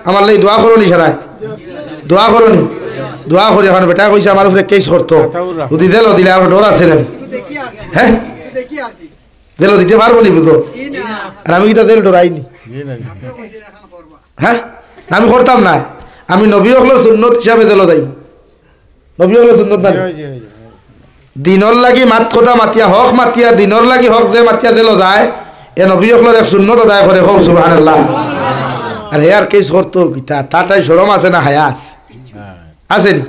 আমার লাই দোয়া করনি সারায় দোয়া করনি দোয়া করি এখন বেটা কইছে আমার উপরে কেস করতো যদি দিল দিলে আর ডর আছে না হ্যাঁ দিল দিতে পারবো নি বুঝো আর আমি কিটা দিল ডরাইনি হ্যাঁ আমি করতাম না আমি নবী হলো সুন্নত হিসাবে দিল যাইব নবী হলো সুন্নত না দিনর লাগি মাত কথা মাতিয়া হক মাতিয়া দিনর লাগি হক দে মাতিয়া দিল যায় এ নবী হলোর এক সুন্নত আদায় করে হোক সুবহানাল্লাহ আর হেয়ার কেস করতো কিতা তাটাই শরম আছে না হায়া আছে আসেনি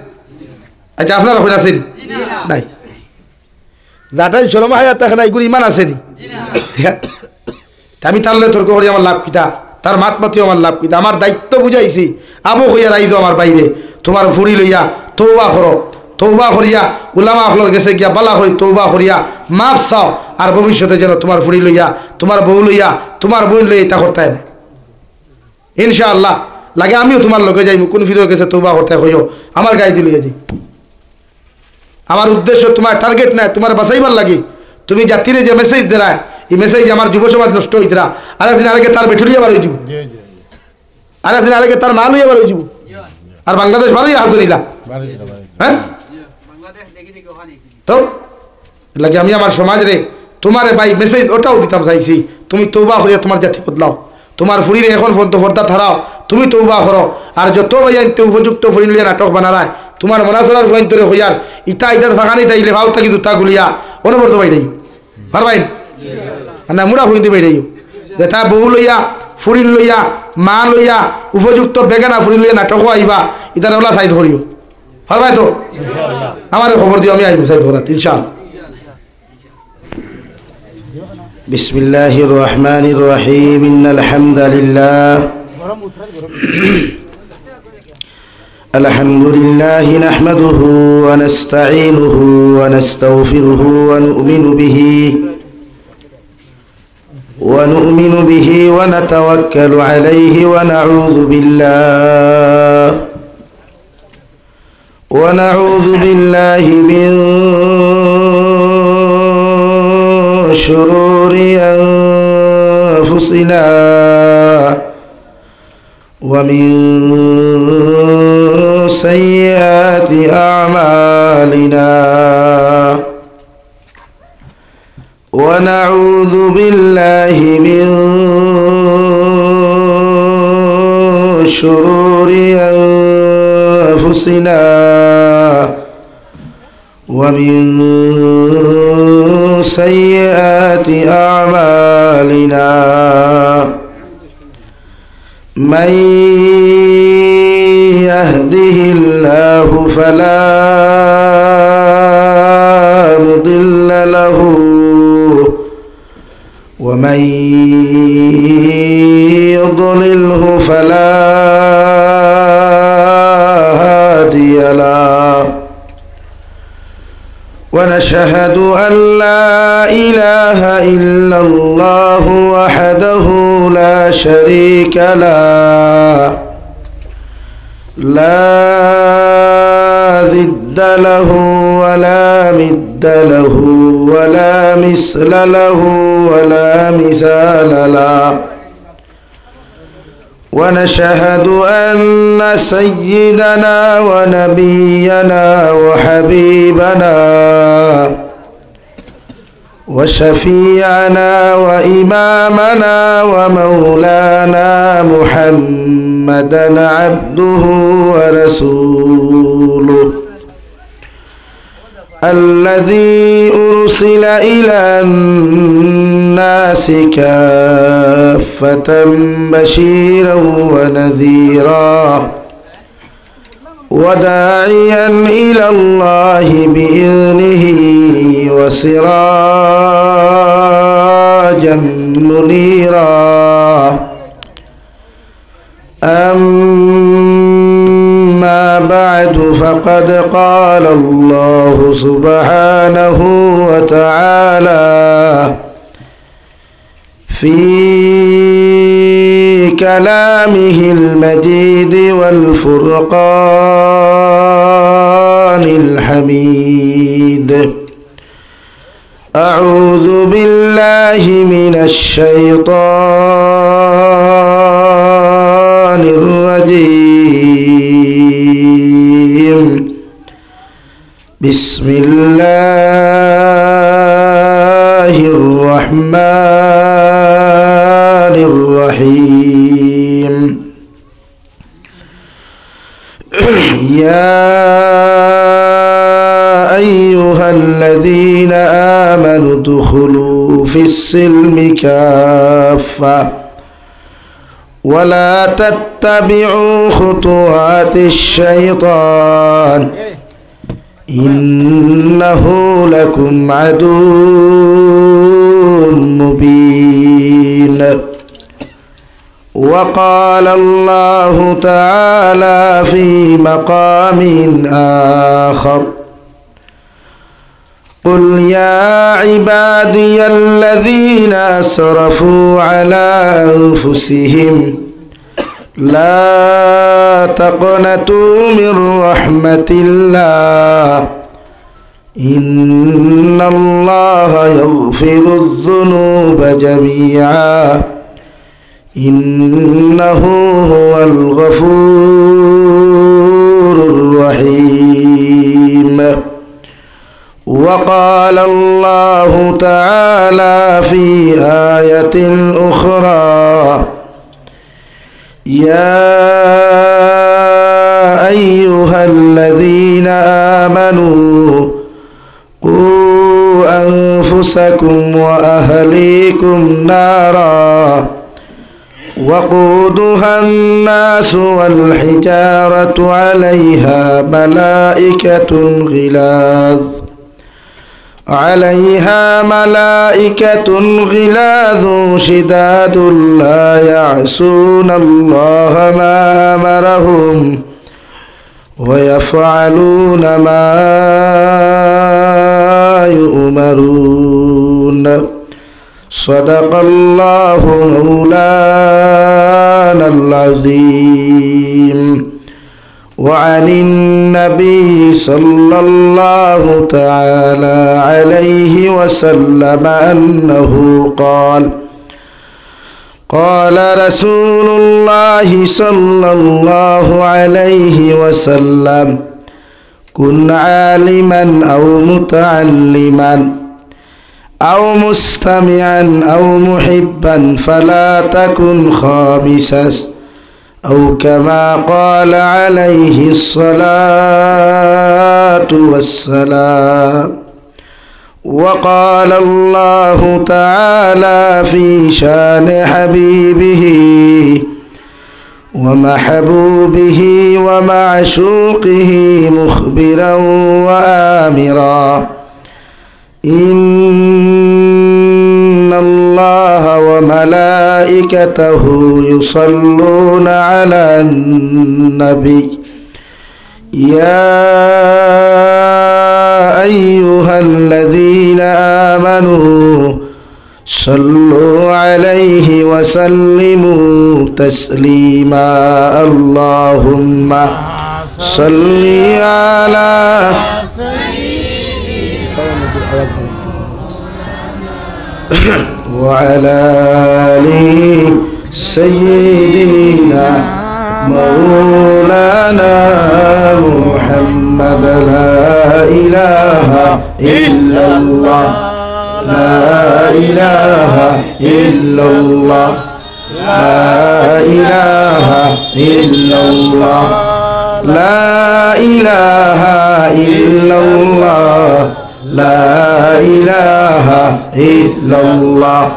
আচ্ছা আপনার এখন আসেনি নাই যাটাই শরম হায়া থাকে না এগুলো ইমান আসেনি আমি তাহলে তর্ক করি আমার লাভ কিতা তার মাত মাতিও আমার লাভ কিতা আমার দায়িত্ব বুঝাইছি আবু হইয়া রাইদো আমার বাইরে তোমার ফুরি লইয়া তৌবা করো তৌবা করিয়া উলামা হলর গেছে গিয়া বালা করি তৌবা করিয়া মাপ চাও আর ভবিষ্যতে যেন তোমার ফুরি লইয়া তোমার বউ লইয়া তোমার বোন লইয়া এটা করতে না ইনশাআল্লাহ লাগে আমিও তোমার লগে যাই কোন ফিরে গেছে তৌবা করতে হইও আমার গায়ে দিলিয়ে যাই আমার উদ্দেশ্য তোমার টার্গেট নাই তোমার বাঁচাইবার লাগে তুমি জাতিরে যে মেসেজ দেয় এই মেসেজ আমার যুব সমাজ নষ্ট হইতরা আরেকদিন আগে তার বেঠুলিয়া বার হয়ে যাব আরেকদিন আগে তার মা লইয়া বার হয়ে যাব আর বাংলাদেশ ভালোই হাজরিলা হ্যাঁ তো লাগে আমি আমার সমাজ রে তোমারে ভাই মেসেজ ওটাও দিতাম চাইছি তুমি তৌবা করিয়া তোমার জাতি বদলাও তোমার ফুরিরে এখন ফোন তো পর্দা থারাও তুমি তৌবা করো আর যত ভাই উপযুক্ত ফুরিন লিয়া নাটক বানারায় তোমার মনাসরার ফুয়াইন তোরে হইয়ার ইতা ইতাত ফাঁকানি তাইলে ভাও থাকি দুটা গুলিয়া অনবরত বাইরাই পারবাইন না মুড়া ফুইন বাইরাই যে তা বউ লইয়া ফুরিন লইয়া মা লইয়া উপযুক্ত বেগানা ফুরিন লইয়া নাটকও আইবা ইতার ওলা সাইড করিও পারবাই তো আমার খবর দিও আমি আইব সাইড করাত ইনশাআল্লাহ بسم الله الرحمن الرحيم إن الحمد لله الحمد لله نحمده ونستعينه ونستغفره ونؤمن به ونتوكل عليه ونعوذ بالله من شرور أنفسنا ومن سيئات أعمالنا ونعوذ بالله من شرور أنفسنا ومن سيئات أعمالنا من يهده الله فلا مضل له ومن يضلله فلا هادي له ونشهد أن لا إله إلا الله وحده لا شريك له لا ضد له ولا مد له ولا مثل له ولا مثال له ونشهد أن سيدنا ونبينا وحبيبنا وشفيعنا وإمامنا ومولانا محمدا عبده ورسوله الذي أرسل إلى الناس كافة بشيرا ونذيرا وداعيا إلى الله بإذنه وسراجا منيرا أما بعد فقد قال الله سبحانه وتعالى في كلامه المجيد والفرقان الحميد أعوذ بالله من الشيطان الرجيم بسم الله الرحمن الرحيم يا أيها الذين آمنوا ادخلوا في السلم كافة ولا تتبعوا خطوات الشيطان إنه لكم عدو مبين وقال الله تعالى في مقام آخر قل يا عبادي الذين أسرفوا على أنفسهم لا تقنطوا من رحمة الله إن الله يغفر الذنوب جميعا إنه هو الغفور الرحيم وقال الله تعالى في آية أخرى يا أيها الذين آمنوا قوا أنفسكم وأهليكم نارا وقودها الناس والحجارة عليها ملائكة غلاظ شداد لا يعصون الله ما أمرهم ويفعلون ما يؤمرون صدق الله مولانا العظيم وعن النبي صلى الله تعالى عليه وسلم أنه قال رسول الله صلى الله عليه وسلم كن عالما أو متعلما أو مستمعا أو محبا فلا تكن خامسا أو كما قال عليه الصلاة والسلام وقال الله تعالى في شان حبيبه ومحبوبه ومعشوقه مخبرا وآمرا إن الله وملائكته يصلون على النبي يا أيها الذين آمنوا صلوا عليه وسلموا تسليما اللهم صل على وعلى آل سيدنا مولانا محمد لا إله إلا الله لا إله إلا الله لا إله إلا الله لا إله إلا الله لا إله إلا الله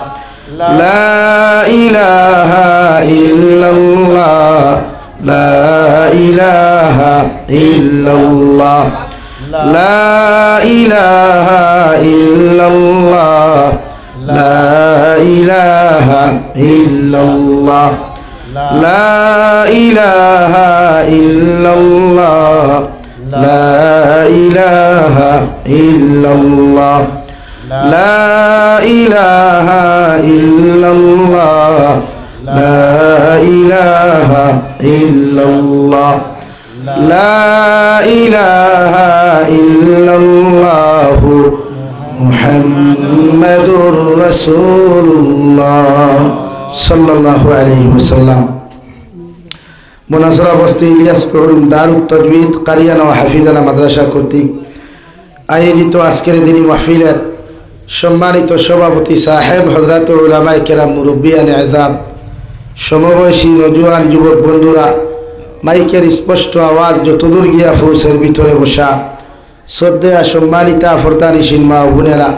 لا إله إلا الله لا إله إلا الله لا إله إلا الله لا إله إلا الله لا إله إلا الله لا إله إلا الله لا إله إلا الله لا إله إلا الله لا إله إلا الله محمد رسول الله صلى الله عليه وسلم মোনাসরা বস্তি ইলিয়াস করুম দারুত তাজউদ কারিয়ানা ও হাফিজানা মাদ্রাসা কর্তৃক আয়োজিত আজকের দিনী মাহফিলের সম্মানিত সভাপতি সাহেব হযরত উলামায়ে কেরাম মুরব্বিয়ানে আযম সমবয়সী নজওয়ান যুবক বন্ধুরা মাইকের স্পষ্ট আওয়াজ যতদূর গিয়া ফৌসের ভিতরে বসা শ্রদ্ধেয়া সম্মানিতা ফরদানিশীন মা ও বোনেরা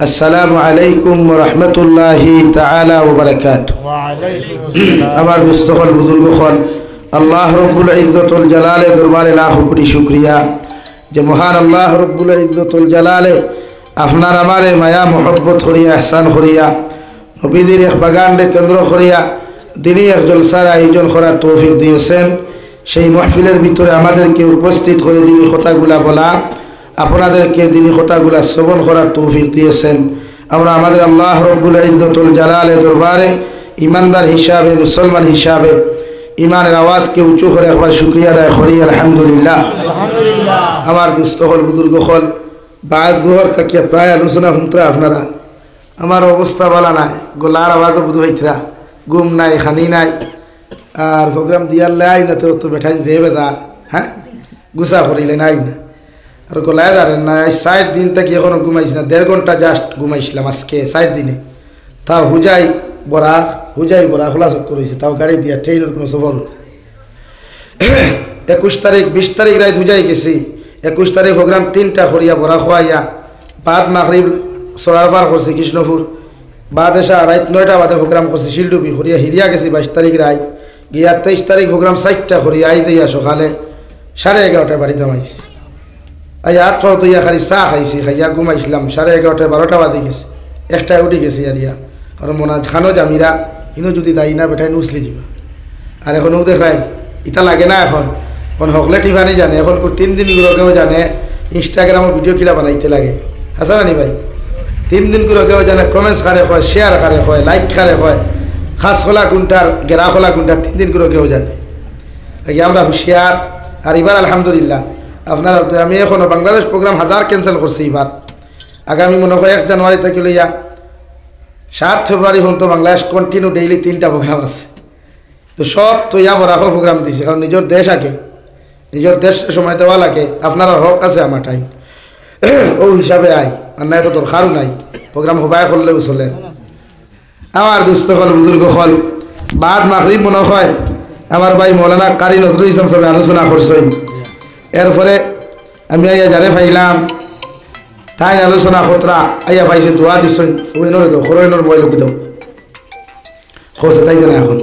আসসালামু আলাইকুম ওয়া রাহমাতুল্লাহি তাআলা ওয়া বারাকাতুহু। ওয়া আলাইকুম আসসালাম। আমার মুস্তফল বুজুর্গগণ, আল্লাহ রব্বুল ইজ্জতুল জালালে দরবারে লাখ কোটি শুকরিয়া যে মহান আল্লাহ রব্বুল ইজ্জতুল জালালে আপনার আমারে মায়া মোহব্বত করিয়া ইহসান করিয়া নবীদের এক বাগানকে কেন্দ্র করিয়া দিনই এক জলসার আয়োজন করার তৌফিক দিয়েছেন। সেই মাহফিলের ভিতরে আমাদেরকে উপস্থিত করে দিনী কথাগুলা বলা, আপনাদেরকে দিনী কথাগুলা শ্রবণ করার তৌফিক দিয়েছেন। আমরা আমাদের আল্লাহ রব্বুল ইজ্জতুল জালালে দরবারে ইমানদার হিসাবে, মুসলমান হিসাবে ইমানের আওয়াজকে উঁচু করে একবার শুকরিয়া আদায় করি আলহামদুলিল্লাহ। আমার দুস্থ হল বুজুর্গ হল বাদ জোহর তাকিয়া প্রায় আলোচনা শুনতরা আপনারা। আমার অবস্থা বলা নাই, গোলার আওয়াজও বুধ হইতরা, ঘুম নাই, খানি নাই, আর প্রোগ্রাম দিয়ার লাই না তো বেঠাই দেবে তার হ্যাঁ গুছা করিলে নাই না, আর গোলায় দাঁড়েন না। 60 দিন থেকে এখনো ঘুমাইছি না, 1.5 ঘন্টা জাস্ট ঘুমাইছিলাম আজকে 60 দিনে। তাও হুজাই বরা খোলা চক্কর হয়েছে, তাও গাড়ি দিয়া ট্রেনের কোনো সফর। 21 তারিখ 20 তারিখ রাত হুজাই গেছি, 21 তারিখ প্রোগ্রাম 3টা করিয়া বরা খোয়াইয়া বাদ মাগরিব সরারপার করছি কৃষ্ণপুর, বাদ এসা রাত 9টা বাদে প্রোগ্রাম করছি শিলডুবি করিয়া হিরিয়া গেছি 22 তারিখ রাত গিয়া 23 তারিখ প্রোগ্রাম 4টা করিয়া আই দিয়া সকালে 11:30 বাড়িতে মাইছি। আজ 8 তৈয়া খালি চা খাইছি, খাইয়া ঘুমাইছিলাম 11:30 12টা বাজে গেছে, 1টায় উঠি গেছি আর ইয়া আর মনে খানো জামিরা ইনো যদি দায়ী না বেঠাই নুসলি যাবা। আর এখনও দেখাই ইটা লাগে না, এখন হকলে টিফানি জানে, এখন 3 দিন গুলোকেও জানে ইনস্টাগ্রামের ভিডিও কিলা বানাইতে লাগে। হাসা জানি ভাই 3 দিন গুলোকেও জানে, কমেন্টস কারে হয়, শেয়ার কারে হয়, লাইক কারে হয়, খাস খোলা কোনটার গেরা খোলা কোনটার 3 দিন গুলোকেও জানে। আমরা হুশিয়ার। আর এবার আলহামদুলিল্লাহ আপনার আমি এখনো বাংলাদেশ প্রোগ্রাম 1000 ক্যান্সেল করছি। এবার আগামী মনে হয় 1 জানুয়ারি থেকে লইয়া 7 ফেব্রুয়ারি পর্যন্ত বাংলাদেশ কন্টিনিউ ডেইলি 3টা প্রোগ্রাম আছে। তো সব তো ইয়া বরাকর প্রোগ্রাম দিছে, কারণ নিজের দেশ আগে, নিজের দেশের সময় দেওয়া লাগে। আপনার হক আছে আমার টাইম ও হিসাবে আই, আর নাই তো দরকারও নাই, প্রোগ্রাম হবাই করলেও চলে। আমার দুস্থ হল বুজুর্গ হল বাদ মাগরিব মনে হয় আমার ভাই মৌলানা কারি নজরুল ইসলাম সবাই আলোচনা করছেন। এরপরে আমি আইয়া যারে পাইলাম তাই আলোচনা খতরা আইয়া পাইছে, দোয়া দিছেন ওই নরে দাও খরইনর মই লোক দাও খোঁজে তাই না। এখন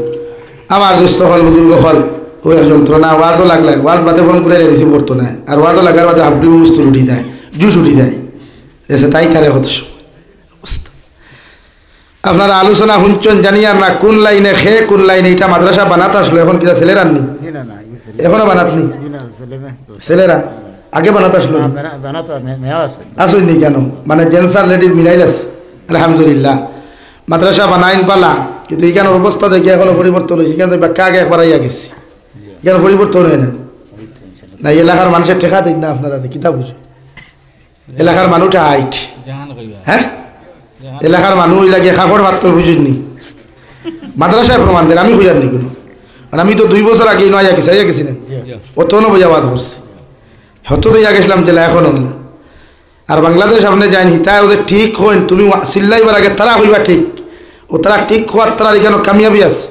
আমার দুস্থ হল বুজুর্গ হল ওই যন্ত্রণা ওয়াদও লাগলে ওয়াদ বাদে ফোন করে রিসিভ করতো না, আর ওয়াদও লাগার বাদে হাবডি মুস্তুর উঠি যায়, জুস উঠি যায়, এসে তাই তারে হতো অবস্থা। আপনারা আলোচনা শুনছেন জানি আর না কোন লাইনে খে কোন লাইনে এটা মাদ্রাসা বানাতে আসলো, এখন কিনা ছেলেরা আননি, এখনো বানাতনি ছেলেরা, আগে বানাতে আসলো আসুননি কেন, মানে জেন্টস আর লেডিজ মিলাইল আছে আলহামদুলিল্লাহ। মাদ্রাসা বানাইন পালা, কিন্তু এখানে অবস্থা দেখে এখনো পরিবর্তন হয়েছে, এখানে ব্যাখ্যা আগে একবার আইয়া গেছি, এখানে পরিবর্তন হয় না। না এলাকার মানুষের ঠেকা দিন না আপনারা, কিতা বুঝে এলাকার মানুষটা হাইট হ্যাঁ, এলাকার মানুষ লাগে খাফড় মাত্র বুঝেননি, মাদ্রাসায় প্রমাণ দেন, আমি বুঝাননি কোনো, মানে আমি তো 2 বছর আগে নয় গেছি, আইয়া গেছি না অতনও বোঝাবাদ করছি, হত তো ইয়া গেছিলাম জেলা এখনও হলো। আর বাংলাদেশ আপনি যায়নি তাই ওদের ঠিক হইন, তুমি চিল্লাইবার আগে তারা হইবা ঠিক, ও তারা ঠিক হওয়ার তারা এখানে কামিয়াবি আছে।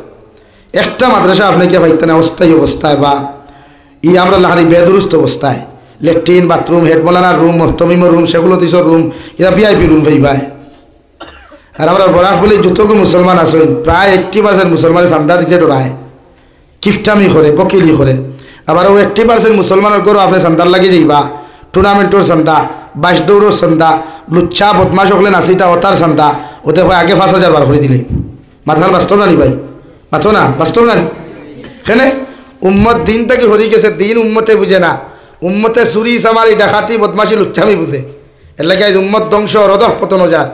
একটা মাদ্রাসা আপনাকে পাইতেন অস্থায়ী অবস্থায় বা আমরা লাহারি বেদুরুস্ত অবস্থায়, ল্যাট্রিন বাথরুম, হেডমলানার রুম, তমিমর রুম, সেগুলো দিশর রুম, এরা VIP রুম পাইবাই। আর আমরা বরাক বলি যতগুলো মুসলমান আছেন প্রায় 80% মুসলমানের চান্দা দিতে ডরায়, কিফটামি করে, বকিলি করে। আবার ও 80% মুসলমানের গরু আপনি চান্দার লাগি যাইবা, টুর্নামেন্টর চান্দা, 22 দৌড়ের চান্দা, লুচ্ছা বদমাস হলে নাচিতা ওতার চান্দা, ওতে হয় আগে 5000 বার করে দিলে। মাথান বাস্তব না নি ভাই, মাথো না বাস্তব না নি কেনে উম্মত দিন থেকে হরি গেছে, দিন উম্মতে বুঝে না, উম্মতে চুরি চামারি ডাকাতি বদমাসি লুচ্ছামি বুঝে, এর লাগে উম্মত ধ্বংস রদহ পতন যার।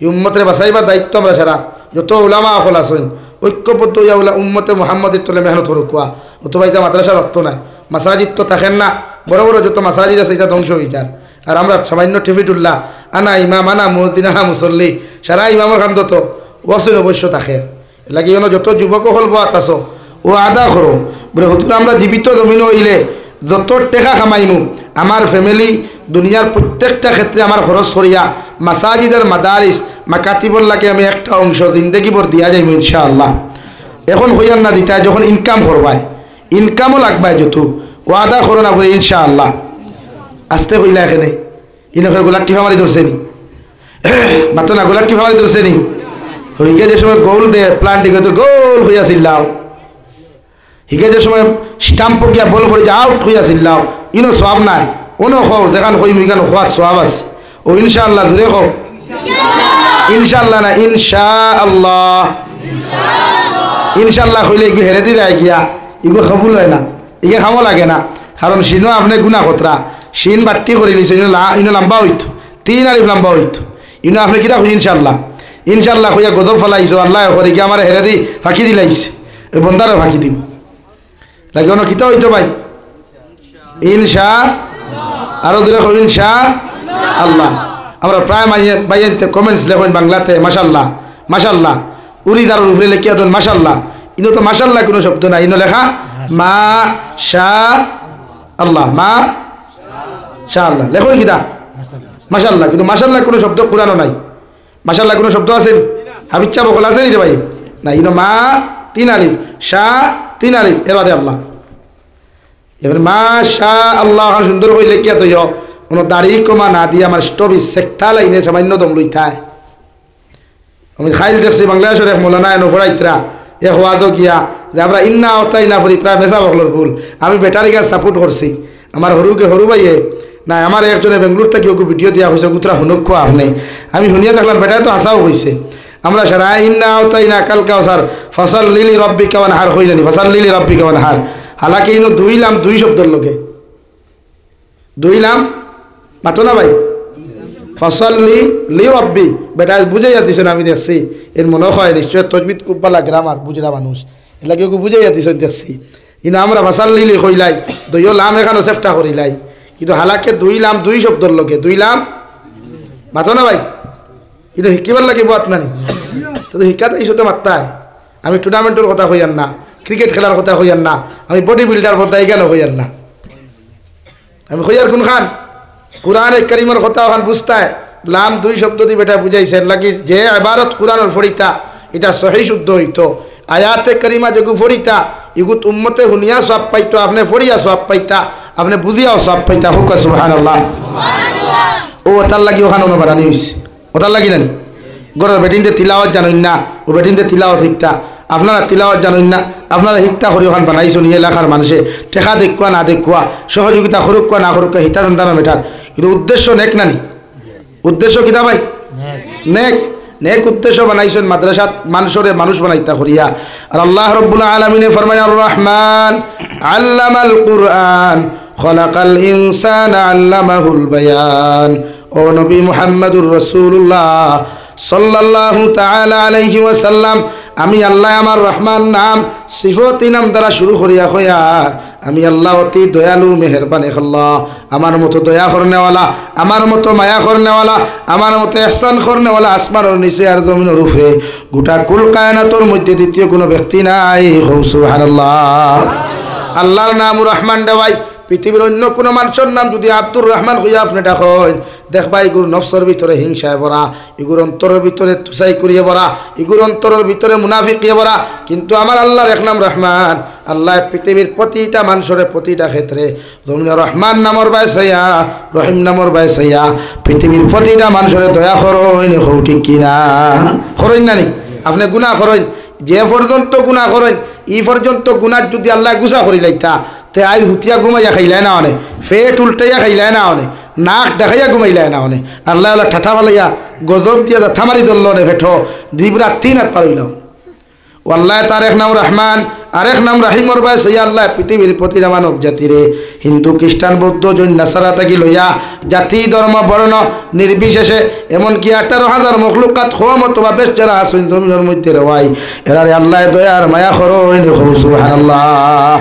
এই উম্মতের বাঁচাইবার দায়িত্ব আমরা সারা যত ওলামা অকল আছেন ঐক্যবদ্ধ ইয়া উম্মতে মোহাম্মদের তলে মেহনত হরকুয়া, অথবা এটা মাদ্রাসার অর্থ নাই, মাসাজিদ তো থাকেন না, বড় বড় যত মাসাজিদ আছে এটা ধ্বংস হয়ে যার। আর আমরা সামান্য টেফিটুল্লাহ আনা ইমাম আনা মুদ্দিন আনা মুসল্লি, সারা ইমামের খান তো ওয়াসিন অবশ্য থাকে। লাগে যত যুবক হল বাত আছো ও আদা করো বলে হুজুর আমরা জীবিত জমিন হইলে যত টাকা কামাইমু আমার ফ্যামিলি দুনিয়ার প্রত্যেকটা ক্ষেত্রে আমার খরচ করিয়া মাসাজিদের মাদারিস মাকাতিবুল্লাহকে আমি একটা অংশ জিন্দগি ভর দিয়া যাইব ইনশাআল্লাহ। এখন হইয়ার না দিতা যখন ইনকাম করবাই ইনকামও লাগবাই যত ওয়াদা করো না বলে ইনশাআল্লাহ। আসতে হইলা এখানে ইনকে গোলার টিফা মারি ধরছে নি মাত্র না গোলার টিফা মারি ধরছে নি হইকে যে সময় গোল দে প্লান্টিং তো গোল হইয়াছিল্লাও হিকে যে সময় স্টাম্প গিয়া বল করে যে আউট হইয়াছিল্লাও ইনো সব নাই অনো খো দেখান কই মিগান খোয়াত সব আছে ও ইনশাআল্লাহ ধরে খো ইনশাআল্লাহ না ইনশাআল্লাহ ইনশাআল্লাহ হইলে ইগু হেরে দিয়ে যায় গিয়া ইগু কবুল হয় না ইগে খামো লাগে না কারণ সিনো আপনি গুণা খতরা সিন বাট্টি করে নিছে ইনো লম্বা হইতো 3 আলিফ লম্বা হইতো ইনো আপনি কিতা কই ইনশাআল্লাহ ইনশাআল্লাহ কইয়া গজব ফলাইছো আল্লাহ করে কি আমার হেরে দি ফাঁকি দিলাইছে এই বন্দারও ফাঁকি দিব লাগে অন্য কিতা হইতো ভাই ইনশা আরো দূরে কই ইনশাআল্লাহ। আমরা প্রায় বাইতে কমেন্টস লেখেন বাংলাতে মাশাআল্লাহ মাশাআল্লাহ উরিদার উপরে লেখিয়া দেন মাশাআল্লাহ ইনো তো মাশাআল্লাহ কোনো শব্দ নাই ইনো লেখা মা শা আল্লাহ মা শা আল্লাহ লেখেন কিতা মাশাআল্লাহ কিন্তু মাশাআল্লাহ কোনো শব্দ কোরআনও নাই মাশাআল্লাহ কোনো শব্দ আছে হাবিচ্ছা বকল আছে নি রে ভাই না ইনো মা 3 আলিফ শা 3 আলিফ এর বাদে আল্লাহ এবার মা শা আল্লাহ সুন্দর করে লেখিয়া তো কোনো দাড়ি কমা না দিয়ে আমার স্টবি সেকটা লাইনে সামান্য দম লইতায় আমি খাইল দেখছি বাংলাদেশের এক মৌলানা এনে পড়াইতরা এ হওয়াদো গিয়া যে আমরা ইন্না অতাই না করি প্রায় মেসা বকলর ভুল আমি ব্যাটারি গাছ সাপোর্ট করছি আমার হরুকে হরু ভাইয়ে না আমার একজনে বেঙ্গলোর থেকে ওকে ভিডিও দেওয়া হয়েছে গুতরা হুনুক আপনি আমি শুনিয়া দেখলাম ব্যাটারি তো হাসাও হয়েছে আমরা সারা ইন্না অতাই না কালকাও স্যার ফসল লিলি রব্বি কেমন হার হইলেনি ফসল লিলি রব্বি কেমন হার হালাকি ইনো দুইলাম 2 শব্দের লোকে দুইলাম মাতো না ভাই ফসল লি রব্বি বেটা বুঝাইয়া দিছেন আমি দেখছি এর মনে হয় নিশ্চয় তজবিদ খুব ভালো গ্রামার বুঝরা মানুষ এলাকে ওকে বুঝাইয়া দিছেন দেখছি কিন্তু আমরা ফসল লিলি কইলাই দুইও লাম এখানে চেষ্টা করিলাই কিন্তু হালাকে দুইলাম 2 শব্দের লোকে দুইলাম মাতো না ভাই কিন্তু শিকিবার লাগে বাত নানি তো শিক্ষাতে ইস্যুতে মাত্রায় আমি টুর্নামেন্টের কথা কইয়ান না ক্রিকেট খেলার কথা কইয়ান না আমি বডি বিল্ডার কথা এখানে কইয়ান না আমি কইয়ার কোন খান কুরআনে কারীমের কথা ওখান বুঝতায় লাম 2 শব্দ দিয়ে বেটা বুঝাইছে লাগি যে ইবারত কুরআনের ফরিতা এটা সহিহ শুদ্ধ হইতো আয়াতে কারীমা যেগু ফরিতা ইগুত উম্মতে হুনিয়া সব পাইতো আপনি ফরিয়া সব পাইতা আপনি বুঝিয়াও সব পাইতা হুক সুবহানাল্লাহ সুবহানাল্লাহ ও তার লাগি ওখানে ono বানানি হইছে ওটার লাগি নানি গরের বেটিনতে তিলাওয়াত জানেন না ও বেটিনতে তিলাওয়াত শিখতা আপনারা তিলাওয়াত জানেন না আপনারা শিক্ষা করে ওখান বানাইছো নিয়ে এলাকার মানুষে টেকা দেখুয়া না দেখুয়া সহযোগিতা করুক না করুক হিতা সন্তান মেটার কিন্তু উদ্দেশ্য নেক নানি উদ্দেশ্য কিতা ভাই নেক নেক উদ্দেশ্য বানাইছেন মাদ্রাসাত মানুষ বানাইতা করিয়া আর আল্লাহ রাব্বুল আলামিনে ফরমায় আর রহমান আল্লামাল কুরআন খলাকাল ইনসানা আল্লামাহুল বায়ান ও নবী মুহাম্মদুর রাসূলুল্লাহ সাল্লাল্লাহু তাআলা আলাইহি ওয়াসাল্লাম আমি আল্লাহ আমার রহমান নাম সিফতি নাম দ্বারা শুরু করিয়া কইয়া আমি আল্লাহ অতি দয়ালু মেহেরবান আল্লাহ আমার মতো দয়া করনেওয়ালা আমার মতো মায়া করনেওয়ালা আমার মতো ইহসান করনেওয়ালা আসমানের নিচে আর জমিনের উপরে গোটা কুল কায়নাতের মধ্যে দ্বিতীয় কোনো ব্যক্তি নাই সুবহানাল্লাহ আল্লাহর নাম রহমান দেওয়াই পৃথিবীর অন্য কোনো মানুষের নাম যদি আব্দুর রহমান হইয়া আপনি ডাকেন দেখবা এগুর নফসের ভিতরে হিংসায় ভরা এগুর অন্তরের ভিতরে তুসাই করিয়ে ভরা এগুর অন্তরের ভিতরে মুনাফিকিয়ে ভরা কিন্তু আমার আল্লাহর এক নাম রহমান আল্লাহ পৃথিবীর প্রতিটা মানুষের প্রতিটা ক্ষেত্রে রহমান নামর বাইসাইয়া রহিম নামর বাইসাইয়া পৃথিবীর প্রতিটা মানুষের দয়া করেন ঠিক কিনা করেন নানি আপনি গুনাহ করেন যে পর্যন্ত গুনাহ করেন এই পর্যন্ত গুনাহ যদি আল্লাহ গুছা করি লাইতা তে আই হুতিয়া ঘুমাইয়া খাইলাই না অনে ফেট উল্টাইয়া খাইলাই না অনে নাক দেখাইয়া ঘুমাইলাই না অনে আল্লাহ আল্লাহ ঠাঠা ফালাইয়া গজব দিয়া থামারি ধরল নে ফেঠো দিবরা 3 হাত পারইল ও আল্লাহ তার এক নাম রহমান আর এক নাম রাহিমর বাই সেই আল্লাহ পৃথিবীর প্রতিটা মানব জাতিরে হিন্দু খ্রিস্টান বৌদ্ধ জৈন নাসারা থাকি লইয়া জাতি ধর্ম বর্ণ নির্বিশেষে এমনকি 18,000 মখলুকাত খোয়ামত বা বেশ যারা আসুন জমিনের মধ্যে রওয়াই এরারে আল্লাহ দয়ার মায়া করো সুবহানাল্লাহ।